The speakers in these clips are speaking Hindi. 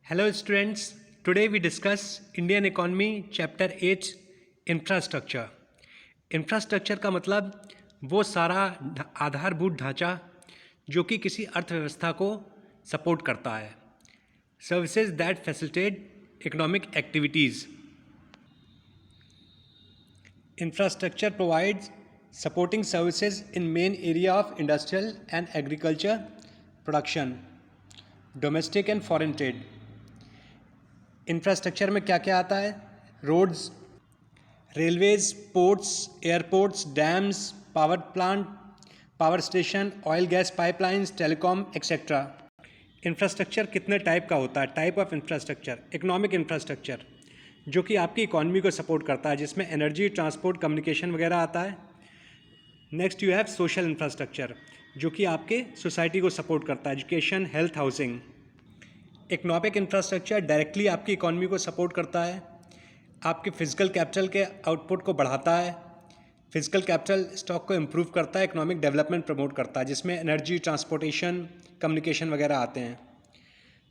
Hello students, today we discuss Indian Economy Chapter 8 Infrastructure. Infrastructure का मतलब वो सारा आधारभूत ढांचा जो कि किसी अर्थव्यवस्था को सपोर्ट करता है. Services that facilitate economic activities. Infrastructure provides supporting services in main area of industrial and agriculture production, domestic and foreign trade. Infrastructure में क्या क्या आता है? Roads, railways, ports, airports, dams, power plant, power station, oil gas pipelines, telecom etcetera. Infrastructure कितने टाइप का होता है? Type of infrastructure. Economic infrastructure जो कि आपकी इकॉनमी को सपोर्ट करता है, जिसमें एनर्जी, ट्रांसपोर्ट, कम्युनिकेशन वगैरह आता है. Next you have social infrastructure जो कि आपके सोसाइटी को सपोर्ट करता है, education, health, housing. Economic infrastructure directly आपकी इकॉनमी को सपोर्ट करता है, आपके फिजिकल कैपिटल के आउटपुट को बढ़ाता है, फिजिकल कैपिटल स्टॉक को इम्प्रूव करता है, इकोनॉमिक डेवलपमेंट प्रमोट करता है, जिसमें एनर्जी, ट्रांसपोर्टेशन, कम्युनिकेशन वगैरह आते हैं.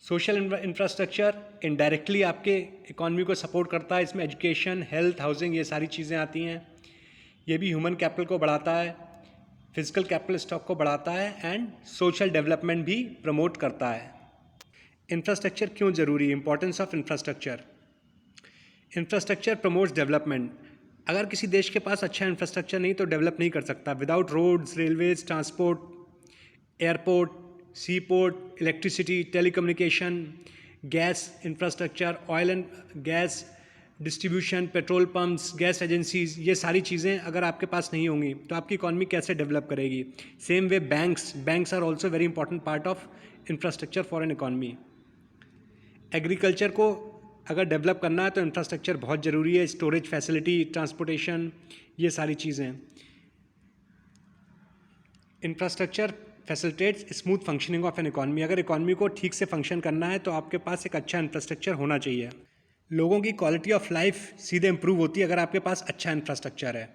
सोशल इंफ्रास्ट्रक्चर इनडायरेक्टली आपके इकॉनमी को सपोर्ट करता है, इसमें एजुकेशन, हेल्थ, हाउसिंग ये सारी चीज़ें आती हैं. ये भी ह्यूमन कैपिटल को बढ़ाता है, फिजिकल कैपिटल स्टॉक को बढ़ाता है एंड सोशल डेवलपमेंट भी प्रमोट करता है. इंफ्रास्ट्रक्चर क्यों ज़रूरी है? Importance of infrastructure. Infrastructure promotes development. अगर किसी देश के पास अच्छा इंफ्रास्ट्रक्चर नहीं तो डेवलप नहीं कर सकता. Without roads, railways, transport, airport, sea port, electricity, telecommunication, gas infrastructure, oil and gas distribution, petrol pumps, gas agencies, ये सारी चीज़ें अगर आपके पास नहीं होंगी तो आपकी इकॉनमी कैसे डेवलप करेगी? Same way banks are also very important part of infrastructure for an economy. Agriculture को अगर डेवलप करना है तो इंफ्रास्ट्रक्चर बहुत ज़रूरी है. स्टोरेज फैसिलिटी, ट्रांसपोर्टेशन, ये सारी चीज़ें. Infrastructure facilitates smooth functioning of N economy. अगर इकॉनमी को ठीक से फंक्शन करना है तो आपके पास एक अच्छा इंफ्रास्ट्रक्चर होना चाहिए. लोगों की क्वालिटी ऑफ लाइफ सीधे इंप्रूव होती है अगर आपके पास अच्छा इंफ्रास्ट्रक्चर है.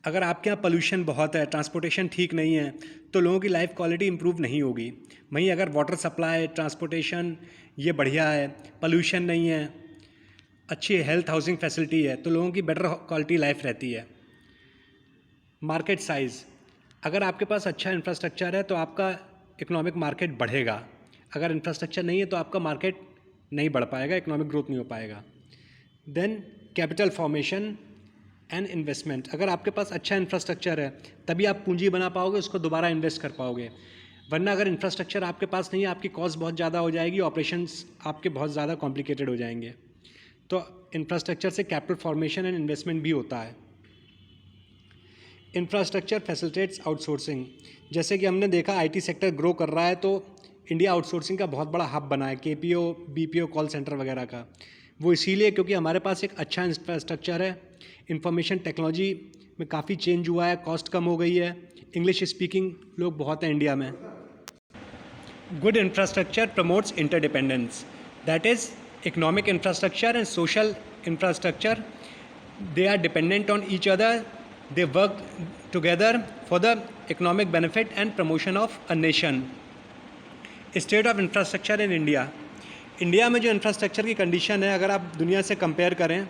अगर आपके यहाँ पोल्यूशन बहुत है, ट्रांसपोर्टेशन ठीक नहीं है, तो लोगों की लाइफ क्वालिटी इंप्रूव नहीं होगी. वहीं अगर वाटर सप्लाई, ट्रांसपोर्टेशन ये बढ़िया है, पोल्यूशन नहीं है, अच्छी हेल्थ, हाउसिंग फैसिलिटी है, तो लोगों की बेटर क्वालिटी लाइफ रहती है. Market size. अगर आपके पास अच्छा इंफ्रास्ट्रक्चर है तो आपका इकोनॉमिक मार्केट बढ़ेगा. अगर इंफ्रास्ट्रक्चर नहीं है तो आपका मार्केट नहीं बढ़ पाएगा, इकोनॉमिक ग्रोथ नहीं हो पाएगा. Then capital formation and investment. अगर आपके पास अच्छा इंफ्रास्ट्रक्चर है तभी आप पूंजी बना पाओगे, उसको दोबारा इन्वेस्ट कर पाओगे. वरना अगर इंफ्रास्ट्रक्चर आपके पास नहीं है, आपकी कॉस्ट बहुत ज़्यादा हो जाएगी, ऑपरेशंस आपके बहुत ज़्यादा कॉम्प्लिकेटेड हो जाएंगे. तो इंफ्रास्ट्रक्चर से कैपिटल फॉर्मेशन एंड इन्वेस्टमेंट भी होता है. Infrastructure facilitates outsourcing. जैसे कि हमने देखा आईटी सेक्टर ग्रो कर रहा है तो इंडिया आउटसोर्सिंग का बहुत बड़ा हब बना है, केपीओ, बीपीओ, कॉल सेंटर वगैरह का. वो इसीलिए क्योंकि हमारे पास एक अच्छा इंफ्रास्ट्रक्चर है. इंफॉर्मेशन टेक्नोलॉजी में काफ़ी चेंज हुआ है, कॉस्ट कम हो गई है, इंग्लिश स्पीकिंग लोग बहुत हैं इंडिया में. Good infrastructure promotes interdependence. That is economic infrastructure and social infrastructure, they are dependent on each other. They work together for the economic benefit and promotion of a nation. State of infrastructure in India. India में जो इंफ्रास्ट्रक्चर की कंडीशन है, अगर आप दुनिया से कंपेयर करें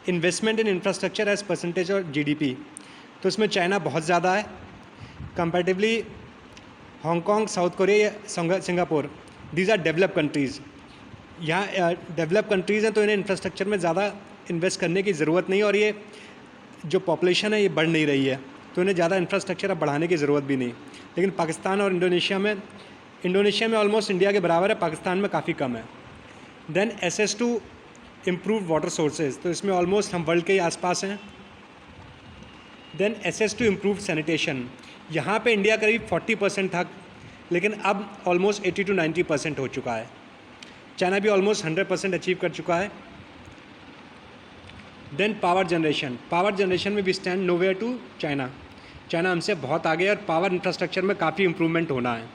investment in infrastructure as percentage of GDP, तो इसमें चाइना बहुत ज़्यादा है comparatively. Hong Kong, South Korea, Singapore, these are develop countries. यहाँ डेवलप कंट्रीज़ हैं तो इन्हें इंफ्रास्ट्रक्चर में ज़्यादा इन्वेस्ट करने की ज़रूरत नहीं, और ये जो पॉपुलेशन है ये बढ़ नहीं रही है तो इन्हें ज़्यादा इंफ्रास्ट्रक्चर अब बढ़ाने की ज़रूरत भी नहीं. लेकिन पाकिस्तान और इंडोनेशिया में ऑलमोस्ट इंडिया के बराबर है, पाकिस्तान में काफ़ी कम है. Then access to improve water sources, तो इसमें ऑलमोस्ट हम वर्ल्ड के ही आसपास हैं. Then access to improve sanitation. यहाँ पे इंडिया करीब 40% था, लेकिन अब ऑलमोस्ट 80 to 90% हो चुका है. चाइना भी ऑलमोस्ट 100% अचीव कर चुका है. देन पावर जनरेशन में भी stand nowhere to China. China हमसे बहुत आगे है और पावर इंफ्रास्ट्रक्चर में काफ़ी इंप्रूवमेंट होना है,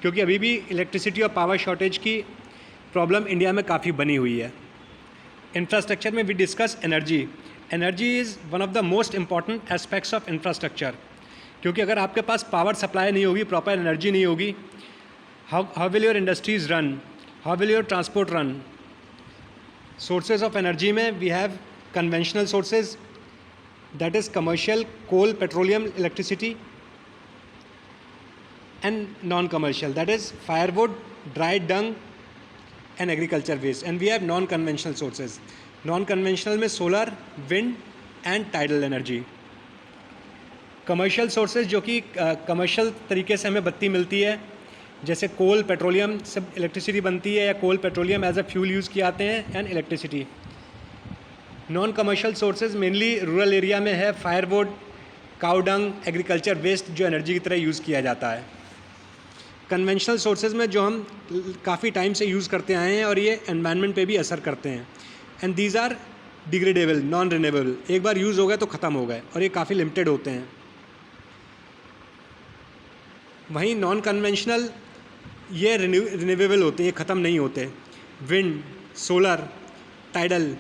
क्योंकि अभी भी इलेक्ट्रिसिटी और पावर शॉर्टेज की प्रॉब्लम इंडिया में काफ़ी बनी हुई है. इंफ्रास्ट्रक्चर में we discuss energy. Energy is one of the most important aspects of infrastructure, क्योंकि अगर आपके पास पावर सप्लाई नहीं होगी, प्रॉपर एनर्जी नहीं होगी, how will your industries run, how will your transport run, sources of energy में we have conventional sources, that is commercial, coal, petroleum, electricity, and non-commercial, that is firewood, dried dung and agriculture waste. And we have non-conventional sources. Non-conventional में solar, wind and tidal energy. Commercial sources जो कि कमर्शियल तरीके से हमें बत्ती मिलती है, जैसे कोल, पेट्रोलियम सब इलेक्ट्रिसिटी बनती है, या coal petroleum as a fuel use किए आते हैं and electricity. Non commercial sources mainly rural area में है firewood, cow dung, agriculture waste जो एनर्जी की तरह यूज़ किया जाता है. कन्वेंशनल सोर्सेज में जो हम काफ़ी टाइम से यूज़ करते आए हैं और ये एनवायरनमेंट पे भी असर करते हैं. And these are degradable, non renewable, एक बार यूज़ हो गए तो ख़त्म हो गए और ये काफ़ी लिमिटेड होते हैं. वहीं नॉन कन्वेंशनल ये रिन्यूएबल होते हैं, ये ख़त्म नहीं होते. विंड, सोलर, टाइडल,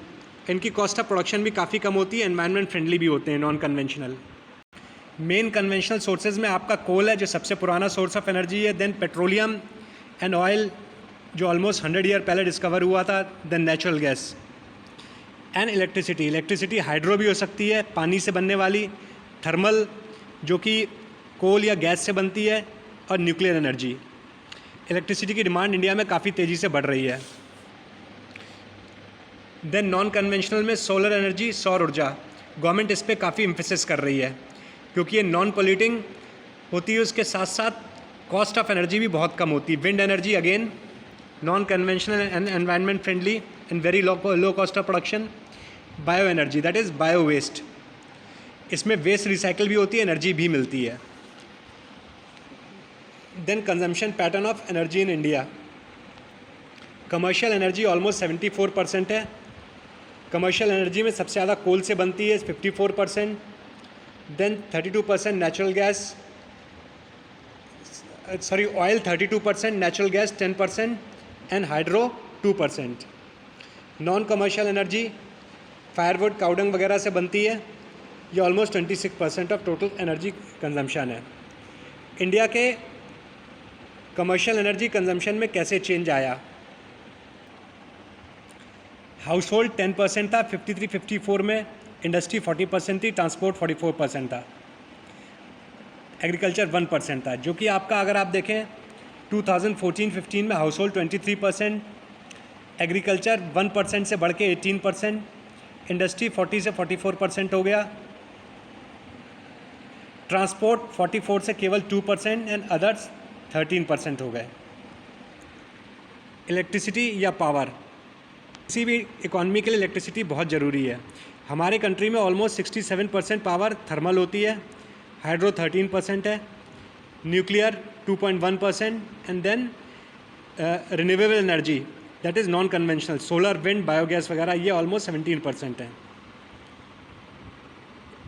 इनकी कॉस्ट ऑफ प्रोडक्शन भी काफ़ी कम होती है, एनवायरनमेंट फ्रेंडली भी होते हैं non conventional. Main conventional sources में आपका कोल है जो सबसे पुराना सोर्स ऑफ एनर्जी है, देन पेट्रोलियम एंड ऑयल जो ऑलमोस्ट 100 ईयर पहले डिस्कवर हुआ था, देन natural gas and electricity. Electricity hydro भी हो सकती है, पानी से बनने वाली, थर्मल जो कि कोल या गैस से बनती है, और न्यूक्लियर एनर्जी. इलेक्ट्रिसिटी की डिमांड इंडिया में काफ़ी तेज़ी से बढ़ रही है. देन नॉन कन्वेंशनल में सोलर एनर्जी, सौर ऊर्जा, गवर्नमेंट इस पर काफ़ी एम्फेसिस कर रही है क्योंकि ये नॉन पोल्यूटिंग होती है, उसके साथ साथ कॉस्ट ऑफ एनर्जी भी बहुत कम होती है. Wind energy again non conventional and environment friendly and very low cost of production. Bio energy that is bio waste, इसमें वेस्ट रिसाइकिल भी होती है, एनर्जी भी मिलती है. Then consumption pattern of energy in India. Commercial energy almost 74% है. कमर्शियल एनर्जी में सबसे ज़्यादा कोल से बनती है 54%, then 32% natural gas, oil 32%, natural gas 10% and hydro 2%. Non commercial energy firewood, cow dung वगैरह से बनती है, ये almost 26% of total energy consumption है. इंडिया के कमर्शियल एनर्जी कंजम्पशन में कैसे चेंज आया? हाउस होल्ड 10% था 53-54 में, इंडस्ट्री 40% थी, ट्रांसपोर्ट 44% था, एग्रीकल्चर 1% था. जो कि आपका अगर आप देखें 2014-15 में हाउस होल्ड 23%, एग्रीकल्चर 1% से बढ़ के 18%, इंडस्ट्री 40 से 44% हो गया, ट्रांसपोर्ट 44 से केवल 2% एंड अदर्स 13% हो गए. इलेक्ट्रिसिटी या पावर, किसी भी इकॉनमी के लिए इलेक्ट्रिसिटी बहुत ज़रूरी है. हमारे कंट्री में ऑलमोस्ट 67% पावर थर्मल होती है, हाइड्रो 13% है, nuclear 2.1% and then renewable energy that is non conventional, solar, wind, biogas वगैरह, ये ऑलमोस्ट 17% है.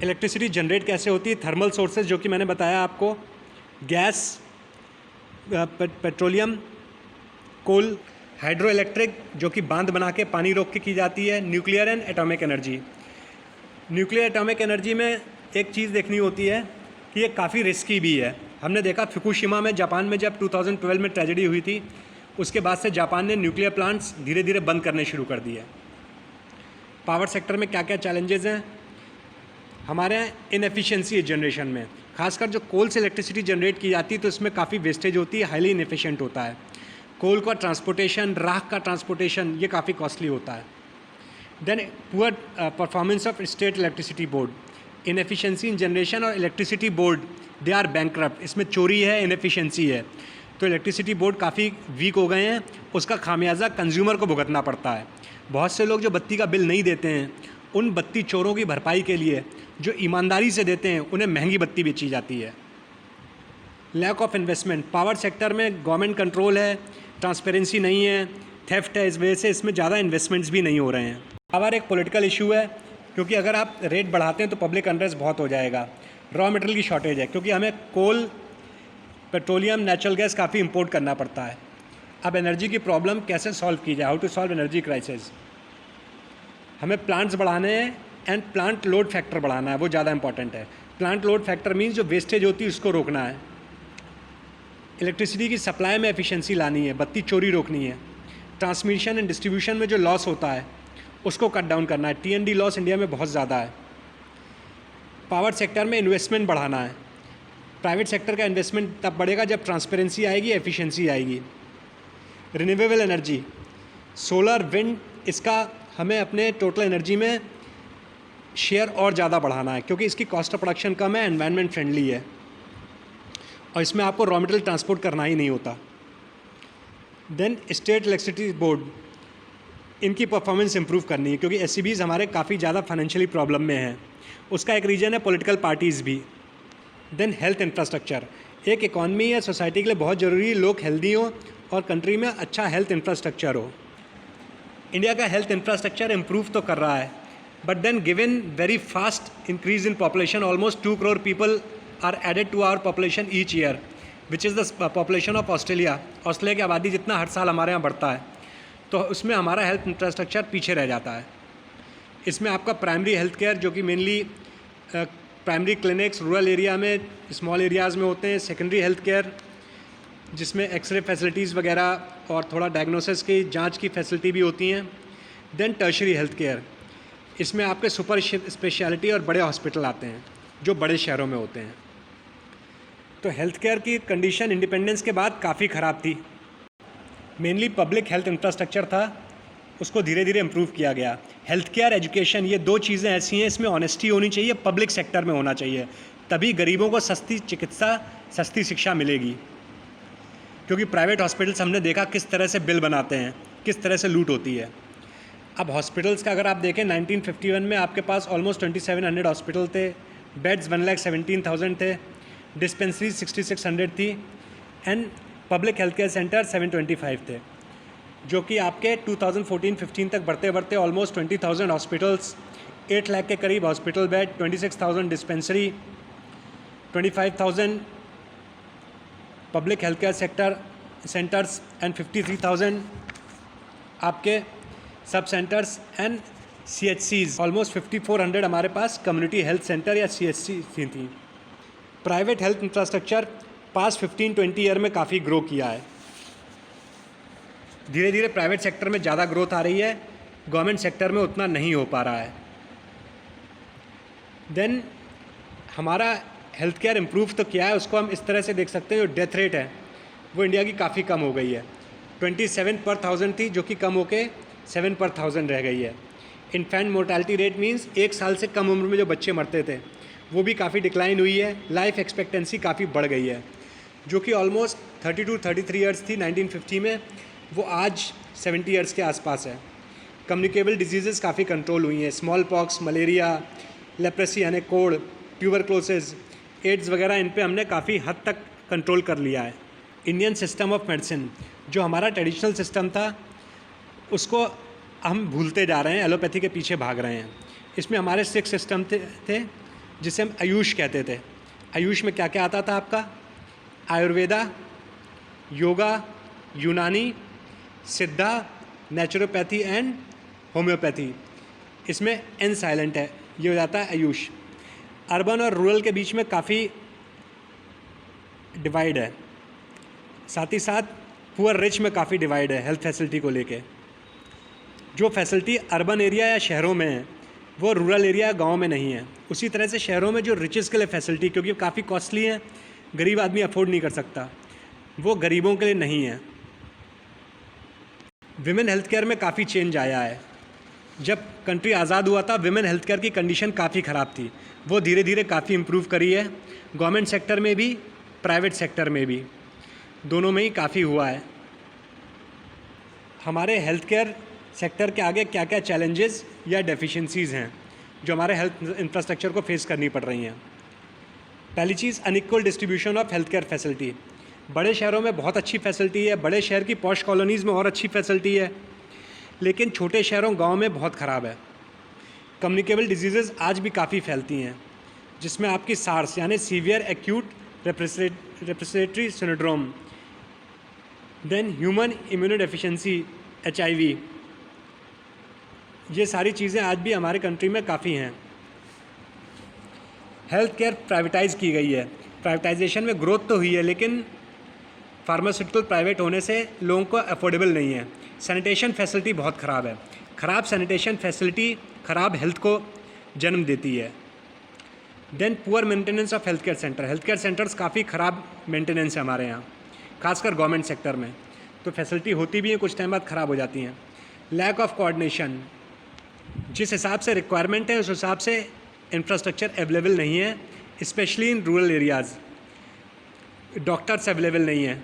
इलेक्ट्रिसिटी जनरेट कैसे होती है? थर्मल सोर्सेज जो कि मैंने बताया आपको, गैस, पेट्रोलियम, कोल, हाइड्रो इलेक्ट्रिक जो कि बांध बना के पानी रोक के की जाती है, nuclear and atomic energy. Nuclear atomic energy में एक चीज़ देखनी होती है कि ये काफ़ी रिस्की भी है. हमने देखा फुकुशिमा में, जापान में, जब 2012 में ट्रेजेडी हुई थी, उसके बाद से जापान ने न्यूक्लियर प्लांट्स धीरे धीरे बंद करने शुरू कर दिए. पावर सेक्टर में क्या क्या चैलेंजेस हैं? हमारे यहाँ इनएफिशिएंसी है जनरेशन में, खासकर जो कोल से इलेक्ट्रिसिटी जनरेट की जाती है तो इसमें काफ़ी वेस्टेज होती है, हाईली इनएफिशिएंट होता है. कोल का ट्रांसपोर्टेशन, राख का ट्रांसपोर्टेशन, ये काफ़ी कॉस्टली होता है. Then poor performance of state electricity board, inefficiency in generation और electricity board they are bankrupt. इसमें चोरी है, इनएफिशिएंसी है, तो इलेक्ट्रिसिटी बोर्ड काफ़ी वीक हो गए हैं. उसका खामियाजा कंज्यूमर को भुगतना पड़ता है. बहुत से लोग जो बत्ती का बिल नहीं देते हैं, उन बत्ती चोरों की भरपाई के लिए जो ईमानदारी से देते हैं उन्हें महंगी बत्ती बेची जाती है. Lack of investment, power sector में गवर्नमेंट कंट्रोल है, ट्रांसपेरेंसी नहीं है, थेफ्ट है, इस वजह से इसमें ज़्यादा इन्वेस्टमेंट्स भी नहीं हो रहे हैं. पावर एक पॉलिटिकल इशू है क्योंकि अगर आप रेट बढ़ाते हैं तो पब्लिक अनरेस्ट बहुत हो जाएगा. रॉ मटेरियल की शॉर्टेज है क्योंकि हमें कोल, पेट्रोलियम, नेचुरल गैस काफ़ी इंपोर्ट करना पड़ता है. अब एनर्जी की प्रॉब्लम कैसे सॉल्व की जाए, how to solve energy crisis? हमें प्लांट्स बढ़ाने हैं एंड प्लांट लोड फैक्टर बढ़ाना है, वो ज़्यादा इंपॉर्टेंट है. प्लांट लोड फैक्टर मीन्स जो वेस्टेज होती है उसको रोकना है. इलेक्ट्रिसिटी की सप्लाई में एफिशिएंसी लानी है, बत्ती चोरी रोकनी है. ट्रांसमिशन एंड डिस्ट्रीब्यूशन में जो लॉस होता है उसको कट डाउन करना है। T&D लॉस इंडिया में बहुत ज़्यादा है। पावर सेक्टर में इन्वेस्टमेंट बढ़ाना है। प्राइवेट सेक्टर का इन्वेस्टमेंट तब बढ़ेगा जब ट्रांसपेरेंसी आएगी, एफिशिएंसी आएगी। रिन्यूएबल एनर्जी, सोलर, विंड, इसका हमें अपने टोटल एनर्जी में शेयर और ज़्यादा बढ़ाना है क्योंकि इसकी कॉस्ट ऑफ प्रोडक्शन कम है, एनवायरनमेंट फ्रेंडली है और इसमें आपको रॉ मटेरियल ट्रांसपोर्ट करना ही नहीं होता। देन स्टेट इलेक्ट्रिसिटी बोर्ड, इनकी परफॉर्मेंस इंप्रूव करनी है क्योंकि SEBs हमारे काफ़ी ज़्यादा फाइनेंशियली प्रॉब्लम में हैं। उसका एक रीज़न है पॉलिटिकल पार्टीज़ भी। देन हेल्थ इंफ्रास्ट्रक्चर, एक इकॉनमी या सोसाइटी के लिए बहुत ज़रूरी है लोग हेल्दी हों और कंट्री में अच्छा हेल्थ इंफ्रास्ट्रक्चर हो। इंडिया का हेल्थ इंफ्रास्ट्रक्चर इम्प्रूव तो कर रहा है, but then given very fast increase in population, almost 2 crore people are added to our population each year, which is the population of Australia. Australia की आबादी जितना हर साल हमारे यहाँ बढ़ता है, तो उसमें हमारा हेल्थ इंफ्रास्ट्रक्चर पीछे रह जाता है। इसमें आपका प्राइमरी हेल्थ केयर, जो कि mainly primary clinics rural area में, स्मॉल एरियाज़ में होते हैं। सेकेंडरी हेल्थ केयर, जिसमें एक्सरे फैसिलिटीज़ वगैरह और थोड़ा डायग्नोसिस की जांच की फैसिलिटी भी होती हैं। देन टर्शरी हेल्थ केयर, इसमें आपके सुपर स्पेशलिटी और बड़े हॉस्पिटल आते हैं जो बड़े शहरों में होते हैं। तो हेल्थ केयर की कंडीशन इंडिपेंडेंस के बाद काफ़ी ख़राब थी। मेनली पब्लिक हेल्थ इंफ्रास्ट्रक्चर था, उसको धीरे धीरे इम्प्रूव किया गया। हेल्थ केयर, एजुकेशन, ये 2 चीज़ें ऐसी हैं, इसमें ऑनेस्टी होनी चाहिए, पब्लिक सेक्टर में होना चाहिए, तभी गरीबों को सस्ती चिकित्सा, सस्ती शिक्षा मिलेगी। क्योंकि प्राइवेट हॉस्पिटल्स हमने देखा किस तरह से बिल बनाते हैं, किस तरह से लूट होती है। अब हॉस्पिटल्स का अगर आप देखें, 1951 में आपके पास ऑलमोस्ट 2700 हॉस्पिटल थे, बेड्स 1,17,000 थे, डिस्पेंसरीज 6600 थी and public health care centre 725 थे, जो कि आपके 2014-15 तक बढ़ते बढ़ते ऑलमोस्ट 20,000 हॉस्पिटल्स, 8 लाख के करीब hospital bed, 26,000 dispensary, 25,000 public health care centres and 53,000 आपके सब सेंटर्स एंड CHCs। ऑलमोस्ट 5,400 हमारे पास कम्युनिटी हेल्थ सेंटर या CHC थी। प्राइवेट हेल्थ इंफ्रास्ट्रक्चर पास 15-20 ईयर में काफ़ी ग्रो किया है। धीरे धीरे प्राइवेट सेक्टर में ज़्यादा ग्रोथ आ रही है, गवर्नमेंट सेक्टर में उतना नहीं हो पा रहा है। देन हमारा हेल्थ केयर इम्प्रूव तो किया है, उसको हम इस तरह से देख सकते हैं, जो डेथ रेट है वो इंडिया की काफ़ी कम हो गई है। 27 पर 1000 थी, जो कि कम होके 7 पर 1000 रह गई है। इन्फेंट मोर्टेलिटी रेट मीन्स 1 साल से कम उम्र में जो बच्चे मरते थे, वो भी काफ़ी डिक्लाइन हुई है। लाइफ एक्सपेक्टेंसी काफ़ी बढ़ गई है, जो कि ऑलमोस्ट 32-33 ईयर्स थी 1950 में, वो आज 70 ईयर्स के आसपास है। कम्युनिकेबल डिजीज़ काफ़ी कंट्रोल हुई हैं, स्मॉल पॉक्स, मलेरिया, लेप्रेसी यानी कोड़, ट्यूबरक्लोसिस, एड्स वगैरह, इन पे हमने काफ़ी हद तक कंट्रोल कर लिया है। इंडियन सिस्टम ऑफ मेडिसिन, जो हमारा ट्रेडिशनल सिस्टम था, उसको हम भूलते जा रहे हैं, एलोपैथी के पीछे भाग रहे हैं। इसमें हमारे 6 सिस्टम थे जिसे हम आयुष कहते थे। आयुष में क्या क्या आता था आपका? आयुर्वेदा, योगा, यूनानी, सिद्धा, नेचुरोपैथी एंड होम्योपैथी। इसमें एन साइलेंट है, ये हो जाता है आयुष। अर्बन और रूरल के बीच में काफ़ी डिवाइड है, साथ ही साथ पुअर रिच में काफ़ी डिवाइड है हेल्थ फैसिलिटी को लेके। जो फैसिलिटी अर्बन एरिया या शहरों में है, वो रूरल एरिया गांव में नहीं है। उसी तरह से शहरों में जो रिचेस के लिए फैसिलिटी, क्योंकि काफ़ी कॉस्टली है, गरीब आदमी अफोर्ड नहीं कर सकता, वो गरीबों के लिए नहीं है। विमेन हेल्थ केयर में काफ़ी चेंज आया है। जब कंट्री आज़ाद हुआ था, विमेन हेल्थ केयर की कंडीशन काफ़ी ख़राब थी, वो धीरे धीरे काफ़ी इम्प्रूव करी है। गवर्नमेंट सेक्टर में भी, प्राइवेट सेक्टर में भी, दोनों में ही काफ़ी हुआ है। हमारे हेल्थ केयर सेक्टर के आगे क्या क्या चैलेंजेस या डेफिशिएंसीज़ हैं जो हमारे हेल्थ इंफ्रास्ट्रक्चर को फेस करनी पड़ रही हैं। पहली चीज़, unequal distribution of health care facility. बड़े शहरों में बहुत अच्छी फैसिलिटी है, बड़े शहर की पॉश कॉलोनीज़ में और अच्छी फैसिलिटी है, लेकिन छोटे शहरों, गांव में बहुत ख़राब है। कम्युनिकेबल डिजीज़ आज भी काफ़ी फैलती हैं, जिसमें आपकी सार्स यानी severe acute respiratory syndrome, then human immunodeficiency HIV, ये सारी चीज़ें आज भी हमारे कंट्री में काफ़ी हैं। हेल्थ केयर प्राइवेटाइज़ की गई है। प्राइवेटाइजेशन में ग्रोथ तो हुई है, लेकिन फार्मास्यूटिकल प्राइवेट होने से लोगों को अफोर्डेबल नहीं है। सैनिटेशन फैसिलिटी बहुत ख़राब है। ख़राब सैनिटेशन फैसिलिटी ख़राब हेल्थ को जन्म देती है। Then poor maintenance of health care center. Health care centers काफ़ी ख़राब मेंटेनेंस है हमारे यहाँ, खासकर गवर्नमेंट सेक्टर में। तो फैसिलिटी होती भी है, कुछ टाइम बाद ख़राब हो जाती हैं। लैक ऑफ कोऑर्डिनेशन, जिस हिसाब से रिक्वायरमेंट है उस हिसाब से इंफ्रास्ट्रक्चर अवेलेबल नहीं है, specially in rural areas. Doctors available नहीं है,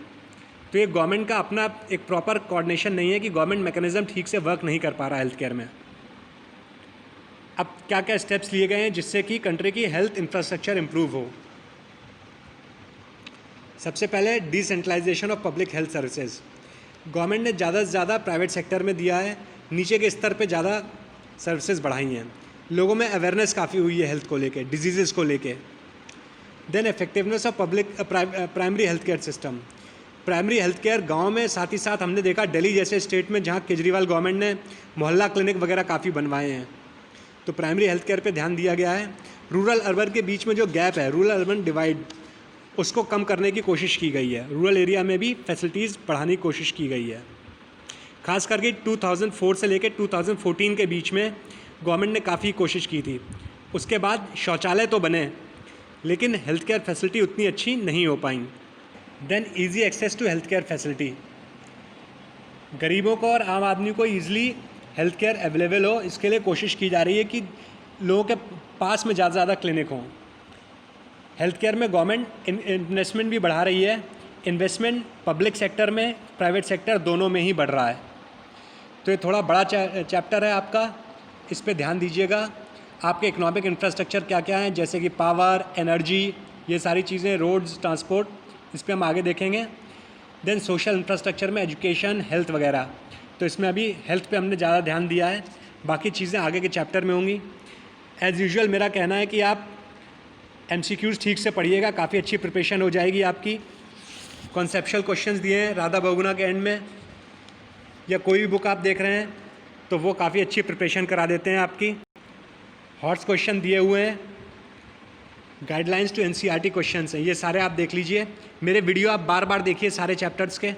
तो ये गवर्नमेंट का अपना एक प्रॉपर कोऑर्डिनेशन नहीं है कि गवर्नमेंट मैकेनिज़्म ठीक से वर्क नहीं कर पा रहा हेल्थ केयर में। अब क्या क्या स्टेप्स लिए गए हैं जिससे कि कंट्री की हेल्थ इंफ्रास्ट्रक्चर इम्प्रूव हो। सबसे पहले decentralisation of public health services. Government ने ज़्यादा से ज़्यादा प्राइवेट सेक्टर में दिया है, नीचे के स्तर पे ज़्यादा सर्विसेज बढ़ाई हैं। लोगों में अवेयरनेस काफ़ी हुई है हेल्थ को लेके, डिजीज़ को लेके। Then effectiveness of public primary health care system. Primary health care गाँव में, साथ ही साथ हमने देखा दिल्ली जैसे स्टेट में जहाँ केजरीवाल गवर्नमेंट ने मोहल्ला क्लिनिक वगैरह काफ़ी बनवाए हैं, तो प्राइमरी हेल्थ केयर पे ध्यान दिया गया है। रूरल अर्बन के बीच में जो गैप है, रूरल अर्बन डिवाइड, उसको कम करने की कोशिश की गई है। रूरल एरिया में भी फैसिलिटीज़ बढ़ाने की कोशिश की गई है। खास करके 2004 से लेकर 2014 के बीच में गवर्नमेंट ने काफ़ी कोशिश की थी। उसके बाद शौचालय तो बने, लेकिन हेल्थ केयर फैसिलिटी उतनी अच्छी नहीं हो पाई। Then easy access to health care facility. गरीबों को और आम आदमी को ईजिली हेल्थ केयर अवेलेबल हो, इसके लिए कोशिश की जा रही है कि लोगों के पास में ज़्यादा से ज़्यादा क्लिनिक हों। हेल्थ केयर में गवर्नमेंट इन्वेस्टमेंट भी बढ़ा रही है। इन्वेस्टमेंट पब्लिक सेक्टर में, प्राइवेट सेक्टर दोनों में ही बढ़ रहा है। तो ये थोड़ा बड़ा चैप्टर है आपका, इस पे ध्यान दीजिएगा। आपके इकोनॉमिक इंफ्रास्ट्रक्चर क्या क्या हैं, जैसे कि पावर, एनर्जी, ये सारी चीज़ें, रोड्स, ट्रांसपोर्ट, इस पे हम आगे देखेंगे। देन सोशल इंफ्रास्ट्रक्चर में एजुकेशन, हेल्थ वगैरह, तो इसमें अभी हेल्थ पे हमने ज़्यादा ध्यान दिया है, बाकी चीज़ें आगे के चैप्टर में होंगी। एज़ यूजुअल मेरा कहना है कि आप MCQs ठीक से पढ़िएगा, काफ़ी अच्छी प्रिपरेशन हो जाएगी आपकी। कॉन्सेप्चुअल क्वेश्चंस दिए हैं राधा बहुगुणा के एंड में, या कोई भी बुक आप देख रहे हैं तो वो काफ़ी अच्छी प्रिपरेशन करा देते हैं आपकी। हॉट्स क्वेश्चन दिए हुए हैं, गाइडलाइंस टू NCERT क्वेश्चंस हैं, ये सारे आप देख लीजिए। मेरे वीडियो आप बार बार देखिए सारे चैप्टर्स के,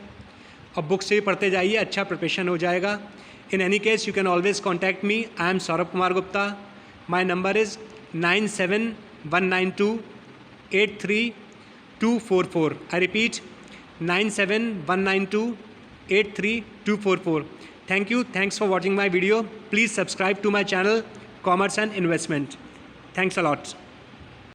और बुक से ही पढ़ते जाइए, अच्छा प्रिपरेशन हो जाएगा। In any case you can always contact me. I am Saurabh Kumar Gupta. My number is 9719283244। I repeat 9719283244। Thank you. Thanks for watching my video. Please subscribe to my channel, Commerce and Investment. Thanks a lot.